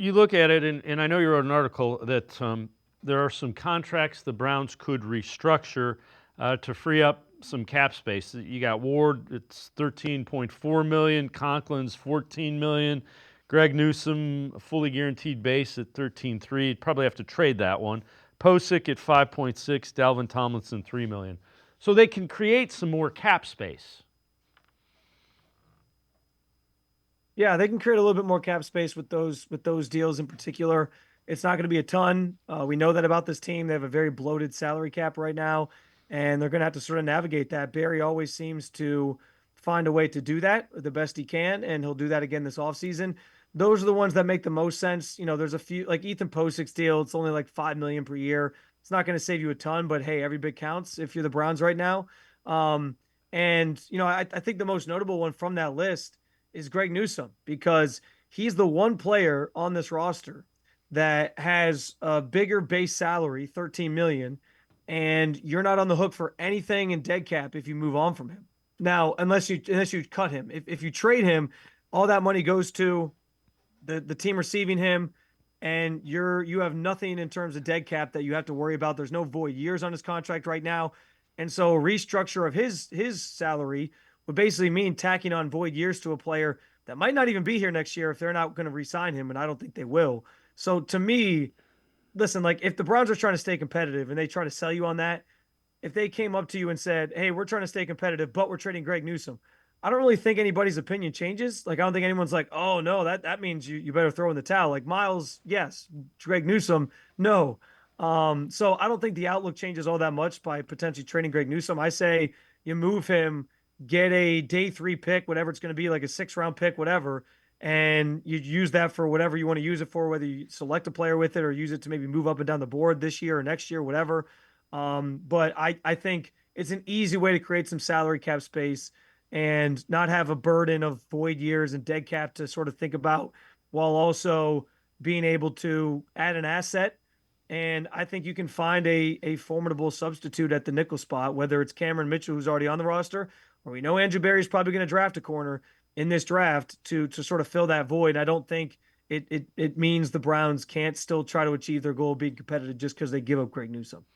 you look at it, and I know you wrote an article that there are some contracts the Browns could restructure to free up some cap space. You got Ward, it's 13.4 million. Conklin's 14 million. Greg Newsome, a fully guaranteed base at 13.3. You'd probably have to trade that one. Posick at 5.6. Dalvin Tomlinson 3 million. So they can create some more cap space. Yeah, they can create a little bit more cap space with those deals in particular. It's not going to be a ton. We know that about this team. They have a very bloated salary cap right now, and they're going to have to sort of navigate that. Barry always seems to find a way to do that the best he can, and he'll do that again this offseason. Those are the ones that make the most sense. There's a few like Ethan Posick's deal. It's only like 5 million per year. It's not going to save you a ton, but hey, every bit counts if you're the Browns right now. I think the most notable one from that list is Greg Newsome because he's the one player on this roster that has a bigger base salary, 13 million, and you're not on the hook for anything in dead cap if you move on from him. Now, unless you cut him. If you trade him, all that money goes to the team receiving him, and you have nothing in terms of dead cap that you have to worry about. There's no void years on his contract right now. And so restructure of his salary would basically mean tacking on void years to a player that might not even be here next year if they're not going to re-sign him, and I don't think they will. So to me, listen, like if the Browns are trying to stay competitive and they try to sell you on that, if they came up to you and said, "Hey, we're trying to stay competitive, but we're trading Greg Newsome," I don't really think anybody's opinion changes. Like I don't think anyone's like, "Oh no, that means you better throw in the towel." Like Miles, yes. Greg Newsome, no. So I don't think the outlook changes all that much by potentially trading Greg Newsome. I say you move him, get a day 3 pick, whatever it's going to be, like a 6-round pick, whatever, and you use that for whatever you want to use it for, whether you select a player with it or use it to maybe move up and down the board this year or next year, whatever. But I think it's an easy way to create some salary cap space and not have a burden of void years and dead cap to sort of think about while also being able to add an asset. And I think you can find a formidable substitute at the nickel spot, whether it's Cameron Mitchell, who's already on the roster, or we know Andrew Berry's probably going to draft a corner in this draft to sort of fill that void. I don't think it means the Browns can't still try to achieve their goal of being competitive just because they give up Greg Newsome.